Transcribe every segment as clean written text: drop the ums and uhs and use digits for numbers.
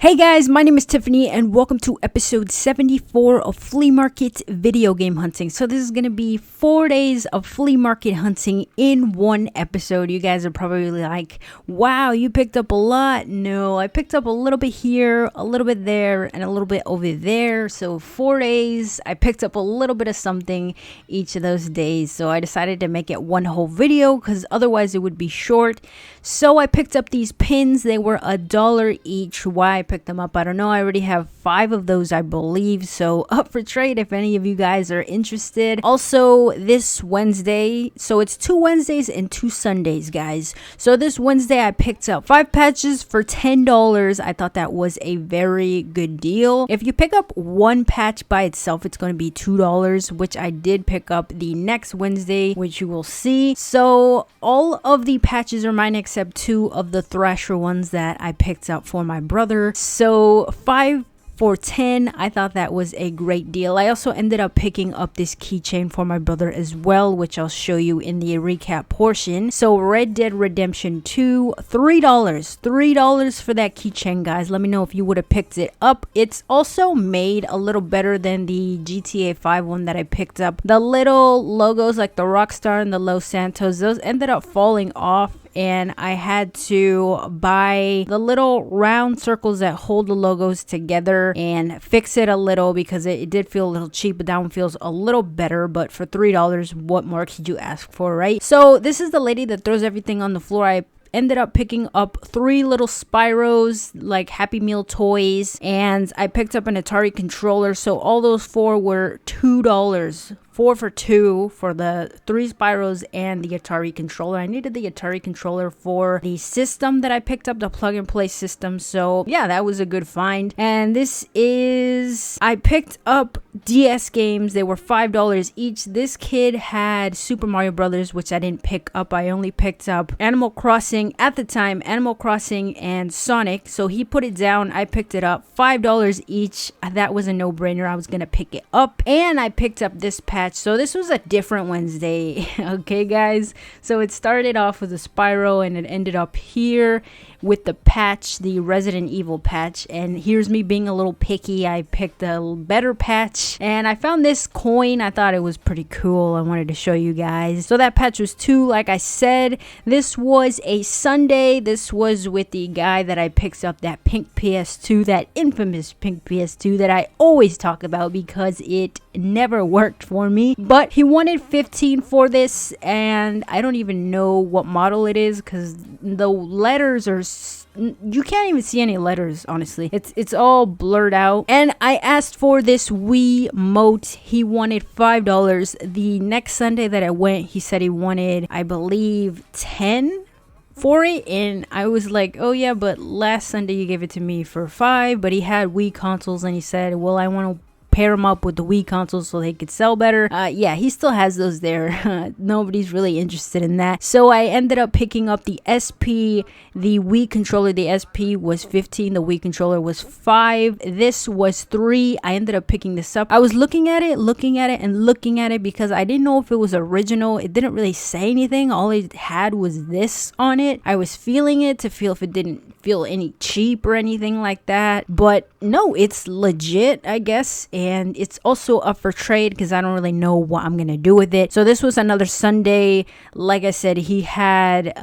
Hey guys, my name is Tiffany and welcome to episode 74 of Flea Market Video Game Hunting. So this is going to be 4 days of flea market hunting in one episode. You guys are probably like, wow, you picked up a lot. No, I picked up a little bit here, a little bit there, and a little bit over there. So 4 days, I picked up a little bit of something each of those days. So I decided to make it one whole video because otherwise it would be short. So I picked up these pins. They were $1 each. Why I picked them up, I don't know. I already have 5 of those, I believe, so up for trade if any of you guys are interested. Also this Wednesday, so it's 2 Wednesdays and 2 Sundays, guys. So this Wednesday I picked up 5 patches for $10. I thought that was a very good deal. If you pick up one patch by itself, it's going to be $2, which I did pick up the next Wednesday, which you will see. So all of the patches are mine except 2 of the Thrasher ones that I picked up for my brother. So 5 for 10, I thought that was a great deal. I also ended up picking up this keychain for my brother as well, which I'll show you in the recap portion. So Red Dead Redemption 2, $3 for that keychain, guys. Let me know if you would have picked it up. It's also made a little better than the GTA 5 one that I picked up. The little logos like the Rockstar and the Los Santos, those ended up falling off, and I had to buy the little round circles that hold the logos together and fix it a little because it did feel a little cheap, but that one feels a little better. But for $3, what more could you ask for, right? So this is the lady that throws everything on the floor. I ended up picking up 3 little Spyros, like Happy Meal toys, and I picked up an Atari controller. So all those 4 were $2. 4 for 2 for the 3 Spyros and the Atari controller. I needed the Atari controller for the system that I picked up, the plug and play system. So yeah, that was a good find. And this is, I picked up DS games. They were $5 each. This kid had Super Mario Brothers, which I didn't pick up. I only picked up Animal Crossing at the time, Animal Crossing and Sonic. So he put it down. I picked it up, $5 each. That was a no-brainer. I was gonna pick it up. And I picked up this patch. So this was a different Wednesday. Okay, guys. So it started off with a Spyro and it ended up here with the patch, the Resident Evil patch. And here's me being a little picky. I picked a better patch and I found this coin. I thought it was pretty cool. I wanted to show you guys. So that patch was 2, like I said. This was a Sunday. This was with the guy that I picked up that pink PS2, that infamous pink PS2 that I always talk about because it never worked for me. But he wanted 15 for this, and I don't even know what model it is because the letters are, you can't even see any letters, honestly. It's all blurred out. And I asked for this Wii mote. He wanted $5. The next Sunday that I went, he said he wanted, I believe, 10 for it, and I was like, oh yeah, but last Sunday you gave it to me for 5. But he had Wii consoles and he said, well, I want to pair them up with the Wii consoles so they could sell better. Yeah, he still has those there. Nobody's really interested in that. So I ended up picking up the SP, the Wii controller. The SP was 15, the Wii controller was 5. This was 3. I ended up picking this up. I was looking at it because I didn't know if it was original. It didn't really say anything. All it had was this on it. I was feeling it to feel if it didn't feel any cheap or anything like that, but no, it's legit, I guess. And it's also up for trade because I don't really know what I'm gonna do with it. So this was another Sunday. Like I said, he had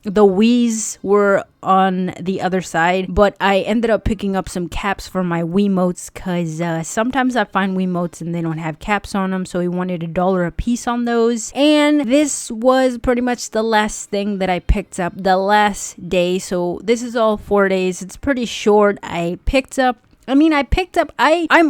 the Wii's were on the other side, but I ended up picking up some caps for my Wiimotes because sometimes I find Wiimotes and they don't have caps on them, so he wanted $1 a piece on those. And this was pretty much the last thing that I picked up, the last day. So this is all 4 days. It's pretty short. I'm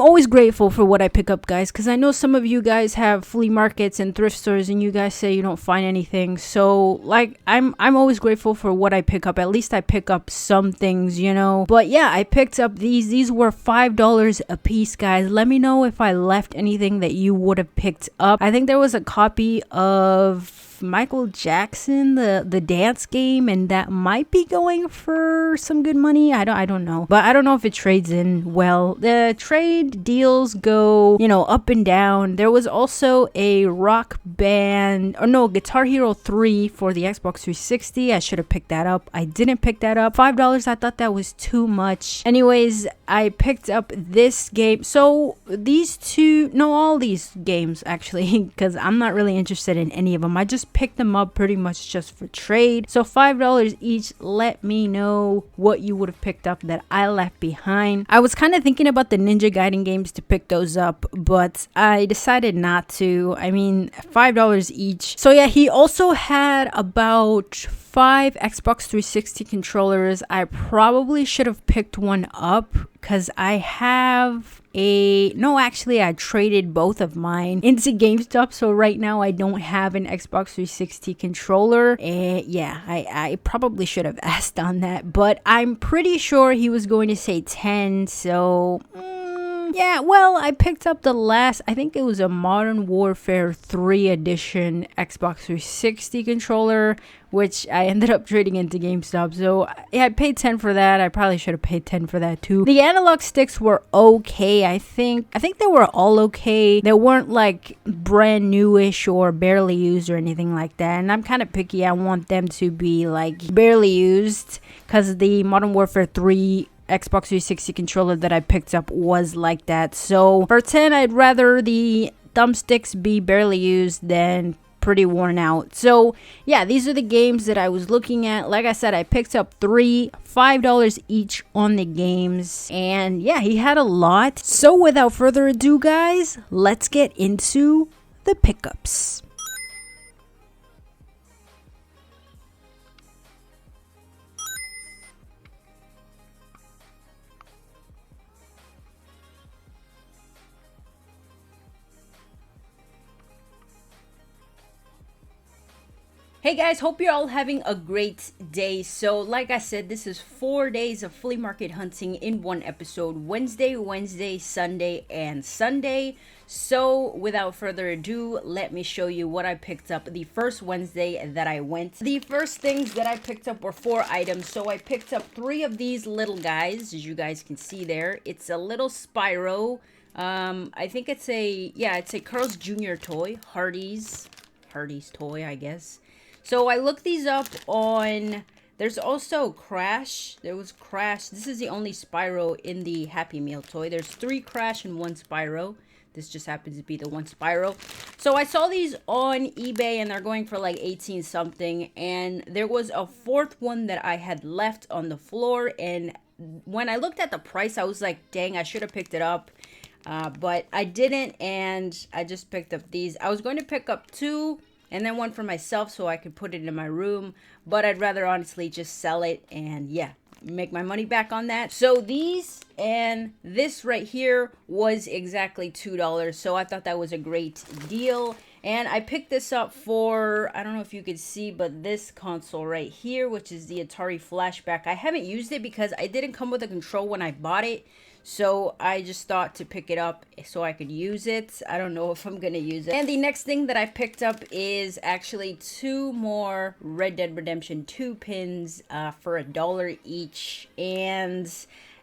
always grateful for what I pick up, guys, because I know some of you guys have flea markets and thrift stores and you guys say you don't find anything. So like I'm always grateful for what I pick up. At least I pick up some things, you know. But yeah, I picked up these were $5 a piece, guys. Let me know if I left anything that you would have picked up. I think there was a copy of of Michael Jackson, the dance game, and that might be going for some good money. I don't know, but I don't know if it trades in well. The trade deals go, you know, up and down. There was also a Rock Band, or no, Guitar Hero 3 for the Xbox 360. I should have picked that up. I didn't pick that up. $5, I thought that was too much. Anyways, I picked up this game. So these two, no, all these games actually, because I'm not really interested in any of them. I just picked them up pretty much just for trade. So $5 each. Let me know what you would have picked up that I left behind. I was kind of thinking about the Ninja Gaiden games to pick those up, but I decided not to. I mean, $5 each. So yeah, he also had about 5 Xbox 360 controllers. I probably should have picked one up because I have no, actually I traded both of mine into GameStop, so right now I don't have an Xbox 360 controller. Yeah, I probably should have asked on that, but I'm pretty sure he was going to say 10, so yeah, well, I picked up the last, I think it was a Modern Warfare 3 edition Xbox 360 controller, which I ended up trading into GameStop. So yeah, I paid 10 for that. I probably should have paid 10 for that too. The analog sticks were okay. I think they were all okay. They weren't like brand newish or barely used or anything like that. And I'm kind of picky. I want them to be like barely used because the Modern Warfare 3 Xbox 360 controller that I picked up was like that. So for 10, I'd rather the thumbsticks be barely used than pretty worn out. So yeah, these are the games that I was looking at. Like I said, I picked up $5 each on the games, and yeah, he had a lot. So without further ado, guys, let's get into the pickups. Hey guys, hope you're all having a great day. So like I said, this is 4 days of flea market hunting in one episode: Wednesday, Sunday, and Sunday. So without further ado, let me show you what I picked up the first Wednesday that I went. The first things that I picked up were 4 items. So I picked up 3 of these little guys, as you guys can see there. It's a little Spyro. I think it's a Carl's Jr. toy, Hardy's toy, I guess. So I looked these up on, there's also Crash. There was Crash. This is the only Spyro in the Happy Meal toy. There's 3 Crash and 1 Spyro. This just happens to be the 1 Spyro. So I saw these on eBay and they're going for like 18 something. And there was a 4th one that I had left on the floor. And when I looked at the price, I was like, dang, I should have picked it up. But I didn't, and I just picked up these. I was going to pick up 2 and then 1 for myself so I could put it in my room, but I'd rather honestly just sell it and yeah, make my money back on that. So these and this right here was exactly $2, so I thought that was a great deal. And I picked this up for, I don't know if you could see, but this console right here, which is the Atari Flashback. I haven't used it because I didn't come with a control when I bought it. So I just thought to pick it up so I could use it. I don't know if I'm going to use it. And the next thing that I picked up is actually 2 more Red Dead Redemption 2 pins for $1 each. And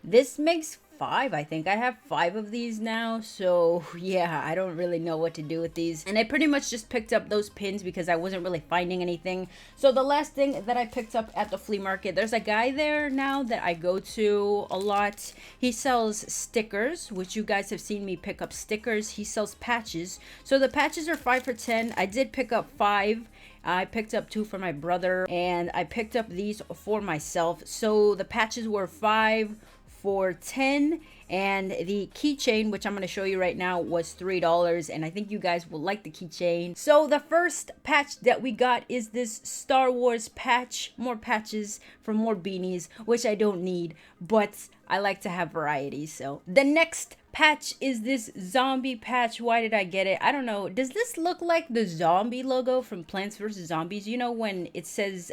this makes 5, I think. I have 5 of these now, so yeah, I don't really know what to do with these. And I pretty much just picked up those pins because I wasn't really finding anything. So the last thing that I picked up at the flea market, there's a guy there now that I go to a lot. He sells stickers, which you guys have seen me pick up stickers. He sells patches. So the patches are 5 for 10. I did pick up 5. I picked up 2 for my brother, and I picked up these for myself. So the patches were 5 for 10, and the keychain, which I'm going to show you right now, was $3, and I think you guys will like the keychain. So the first patch that we got is this Star Wars patch. More patches for more beanies, which I don't need, but I like to have variety. So the next patch is this zombie patch. Why did I get it? I don't know. Does this look like the zombie logo from Plants vs. Zombies? You know when it says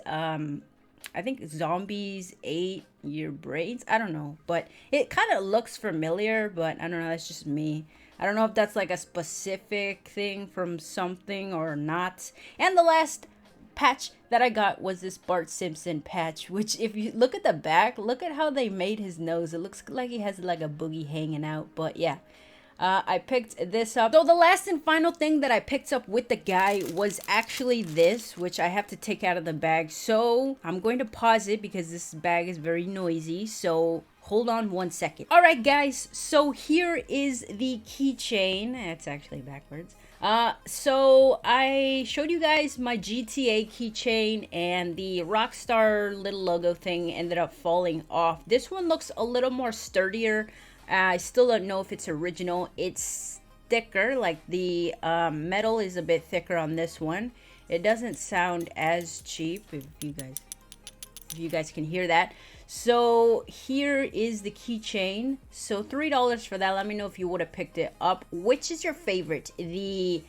I think zombies ate your brains. I don't know, but it kind of looks familiar, but I don't know. That's just me. I don't know if that's like a specific thing from something or not. And the last patch that I got was this Bart Simpson patch, which if you look at the back, look at how they made his nose. It looks like he has like a boogie hanging out. But yeah, I picked this up. So the last and final thing that I picked up with the guy was actually this, which I have to take out of the bag. So I'm going to pause it because this bag is very noisy. So hold on 1 second. All right, guys. So here is the keychain. It's actually backwards. So I showed you guys my GTA keychain, and the Rockstar little logo thing ended up falling off. This one looks a little more sturdier. I still don't know if it's original. It's thicker, like the metal is a bit thicker on this one. It doesn't sound as cheap, if you guys can hear that. So here is the keychain. So $3 for that. Let me know if you would have picked it up. Which is your favorite, the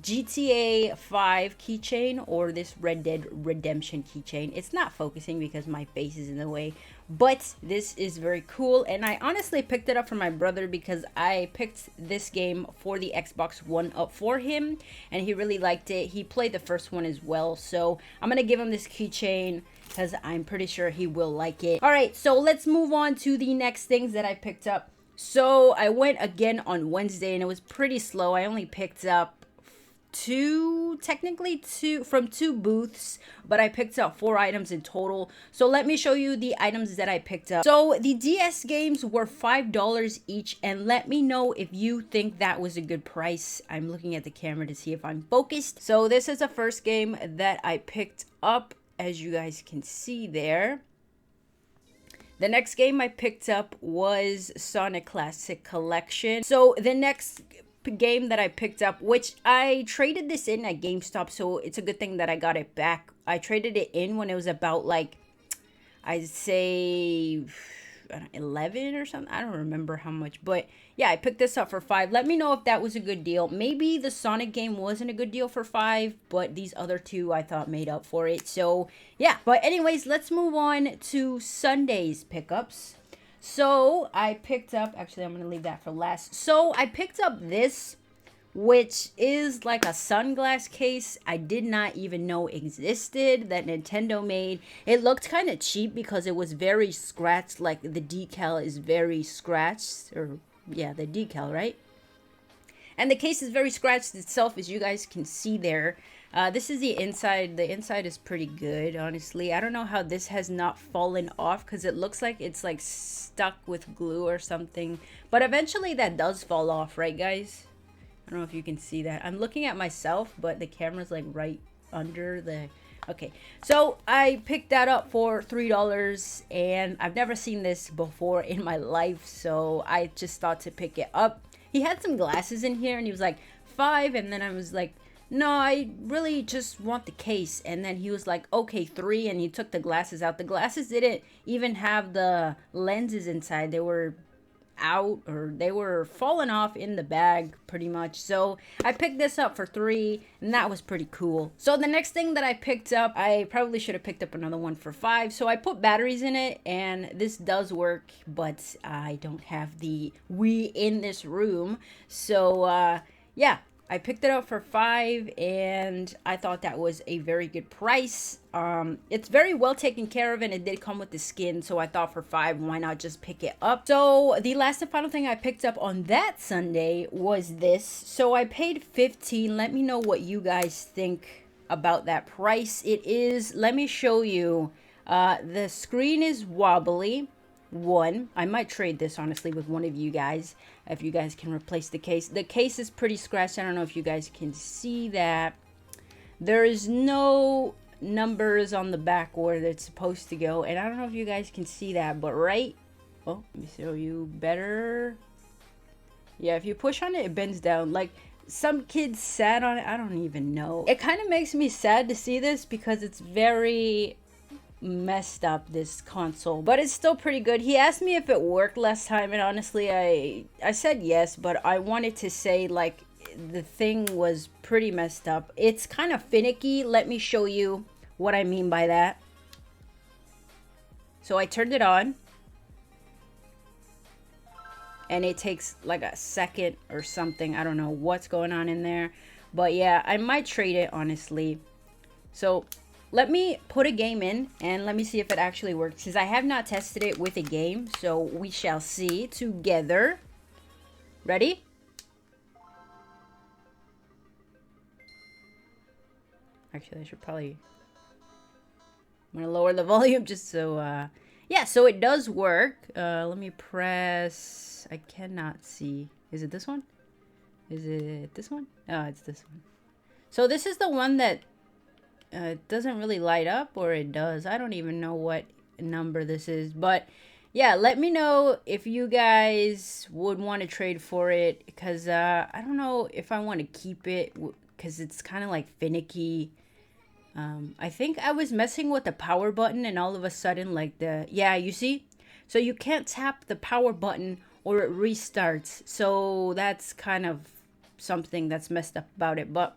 GTA 5 keychain or this Red Dead Redemption keychain? It's not focusing because my face is in the way, but this is very cool, and I honestly picked it up for my brother because I picked this game for the Xbox One up for him, and he really liked it. He played the first one as well, so I'm gonna give him this keychain because I'm pretty sure he will like it. All right, so let's move on to the next things that I picked up. So I went again on Wednesday, and it was pretty slow. I only picked up technically two from two booths, but I picked up 4 items in total. So let me show you the items that I picked up. So the DS games were $5 each, and let me know if you think that was a good price. I'm looking at the camera to see if I'm focused. So this is the first game that I picked up, as you guys can see there. The next game I picked up was Sonic Classic Collection. So the next game that I picked up, which I traded this in at GameStop, so it's a good thing that I got it back. I traded it in when it was about, like, I'd say 11 or something. I don't remember how much, but yeah, I picked this up for $5. Let me know if that was a good deal. Maybe the Sonic game wasn't a good deal for $5, but these other two I thought made up for it. So yeah, but anyways, let's move on to Sunday's pickups. So I picked up, actually I'm going to leave that for last. So I picked up this, which is like a sunglass case I did not even know existed, that Nintendo made. It looked kind of cheap because it was very scratched, like the decal is very scratched, or yeah, the decal, right? And the case is very scratched itself, as you guys can see there. This is the inside. The inside is pretty good, honestly. I don't know how this has not fallen off because it looks like it's like stuck with glue or something. But eventually that does fall off, right, guys? I don't know if you can see that. I'm looking at myself, but the camera's like right under the... Okay, so I picked that up for $3, and I've never seen this before in my life, so I just thought to pick it up. He had some glasses in here, and he was like, $5, and then I was like, no, I really just want the case. And then he was like, okay, $3, and he took the glasses out. The glasses didn't even have the lenses inside. They were out, or they were falling off in the bag pretty much. So I picked this up for $3, and that was pretty cool. So the next thing that I picked up, I probably should have picked up another one for $5. So I put batteries in it, and this does work, but I don't have the Wii in this room. So yeah, I picked it up for $5, and I thought that was a very good price. It's very well taken care of, and it did come with the skin, so I thought for $5, why not just pick it up? So the last and final thing I picked up on that Sunday was this. So I paid $15. Let me know what you guys think about that price. It is, let me show you. The screen is wobbly. I might trade this honestly with one of you guys if you guys can replace the case. The case is pretty scratched. I don't know if you guys can see that. There is no numbers on the back where it's supposed to go, and I don't know if you guys can see that, but right, oh, let me show you better. Yeah, if you push on it, it bends down. Like, some kids sat on it. I don't even know. It kind of makes me sad to see this because it's very messed up, this console, but it's still pretty good. He asked me if it worked last time, and honestly I said yes, but I wanted to say, like, the thing was pretty messed up. It's kind of finicky. Let me show you what I mean by that. So I turned it on, and it takes like a second or something. I don't know what's going on in there, but yeah, I might trade it honestly. So let me put a game in and let me see if it actually works, because I have not tested it with a game, so we shall see together. Ready? Actually, I should probably... I'm going to lower the volume just so... yeah, so it does work. Let me press... I cannot see. Is it this one? Is it this one? Oh, it's this one. So this is the one that doesn't really light up, or it does. I don't even know what number this is. But yeah, let me know if you guys would want to trade for it, because I don't know if I want to keep it, because it's kind of like finicky. I think I was messing with the power button, and all of a sudden, like yeah, you see? So you can't tap the power button or it restarts. So that's kind of something that's messed up about it. But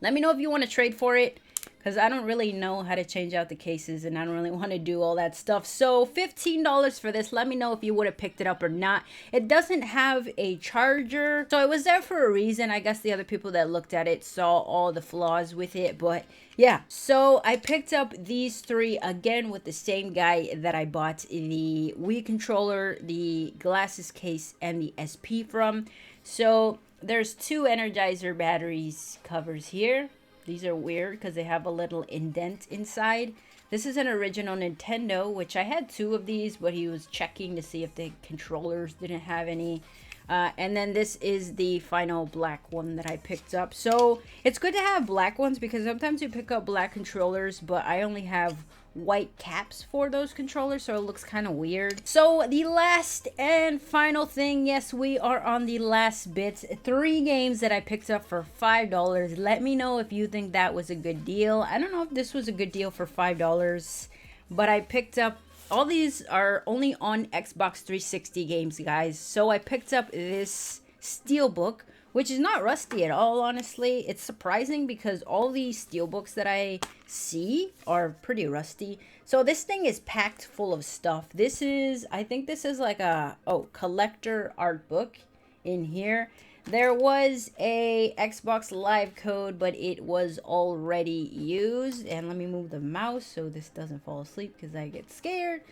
let me know if you want to trade for it, because I don't really know how to change out the cases, and I don't really want to do all that stuff. So $15 for this. Let me know if you would have picked it up or not. It doesn't have a charger, so it was there for a reason. I guess the other people that looked at it saw all the flaws with it. But yeah, so I picked up these three again with the same guy that I bought the Wii controller, the glasses case, and the SP from. So there's two Energizer batteries covers here. These are weird because they have a little indent inside. This is an original Nintendo, which I had two of these, but he was checking to see if the controllers didn't have any. And then this is the final black one that I picked up. So it's good to have black ones, because sometimes you pick up black controllers, but I only have white caps for those controllers, so it looks kind of weird. So the last and final thing, yes, we are on the last bit. 3 games that I picked up for $5. Let me know if you think that was a good deal. I don't know if this was a good deal for $5, but I picked up... all these are only on Xbox 360 games, guys. So I picked up this Steelbook, which is not rusty at all, honestly. It's surprising because all these Steelbooks that I see are pretty rusty. So this thing is packed full of stuff. This is, I think this is like a, collector art book in here. There was a Xbox Live code, but it was already used. And let me move the mouse so this doesn't fall asleep because I get scared.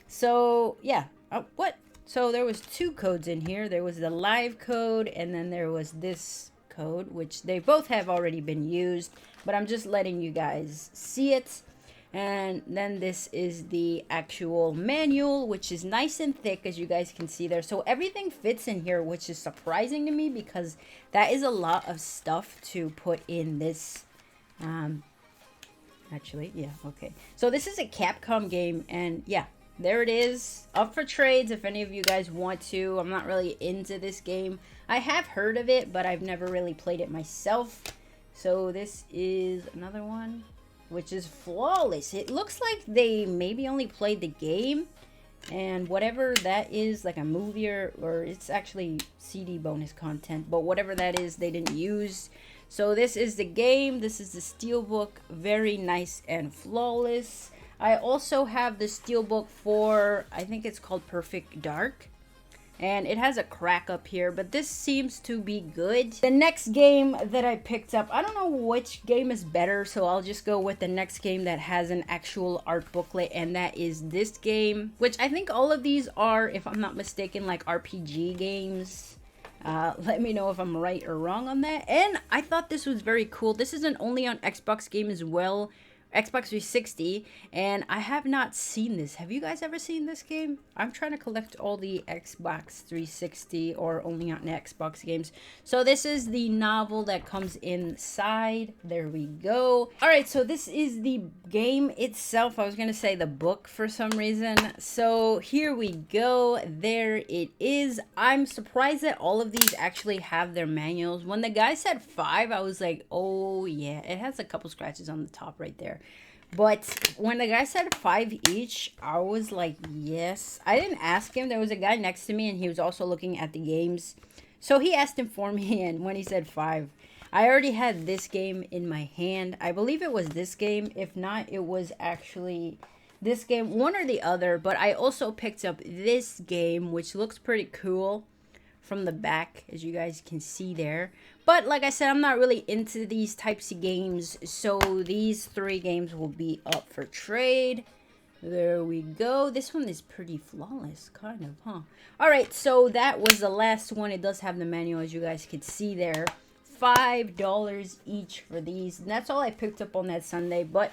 So, yeah. What? So there was 2 codes in here. There was the Live code, and then there was this code, which they both have already been used. But I'm just letting you guys see it. And then this is the actual manual, which is nice and thick, as you guys can see there. So everything fits in here, which is surprising to me, because that is a lot of stuff to put in this. Actually, yeah, okay. So this is a Capcom game, and yeah, there it is. Up for trades if any of you guys want to. I'm not really into this game. I have heard of it, but I've never really played it myself. So this is another one, which is flawless. It looks like they maybe only played the game, and whatever that is, like a movie, or it's actually CD bonus content, but whatever that is, they didn't use. So this is the game. This is the Steelbook. Very nice and flawless. I also have the Steelbook for, I think it's called Perfect Dark. And it has a crack up here, but this seems to be good. The next game that I picked up, I don't know which game is better, so I'll just go with the next game that has an actual art booklet, and that is this game, which I think all of these are, if I'm not mistaken, like RPG games. Let me know if I'm right or wrong on that. And I thought this was very cool. This is an only on Xbox game as well. Xbox 360, and I have not seen this. Have you guys ever seen this game? I'm trying to collect all the Xbox 360 or only on Xbox games. So this is the novel that comes inside. There we go. All right, so this is the game itself. I was going to say the book for some reason. So here we go. There it is. I'm surprised that all of these actually have their manuals. When the guy said 5, I was like, oh yeah, it has a couple scratches on the top right there. But when the guy said 5 each, I was like, yes. I didn't ask him. There was a guy next to me, and he was also looking at the games. So he asked him for me, and when he said 5, I already had this game in my hand. I believe it was this game. If not, it was actually this game, one or the other. But I also picked up this game, which looks pretty cool from the back, as you guys can see there. But like I said, I'm not really into these types of games, so these 3 games will be up for trade. There we go. This one is pretty flawless, kind of, huh? All right, so that was the last one. It does have the manual, as you guys could see there. $5 each for these, and that's all I picked up on that Sunday. But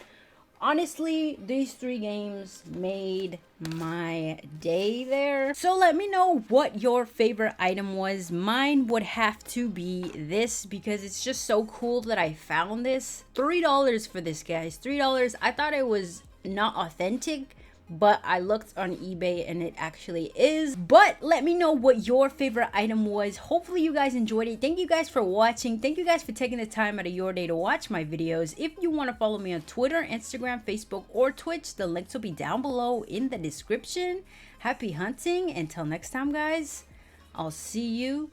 honestly, these 3 games made my day there. So let me know what your favorite item was. Mine would have to be this, because it's just so cool that I found this. $3 for this, guys. $3. I thought it was not authentic, but I looked on eBay and it actually is. But let me know what your favorite item was. Hopefully you guys enjoyed it. Thank you guys for watching. Thank you guys for taking the time out of your day to watch my videos. If you want to follow me on Twitter, Instagram, Facebook, or Twitch, the links will be down below in the description. Happy hunting. Until next time, guys, I'll see you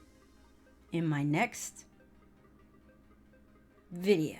in my next video.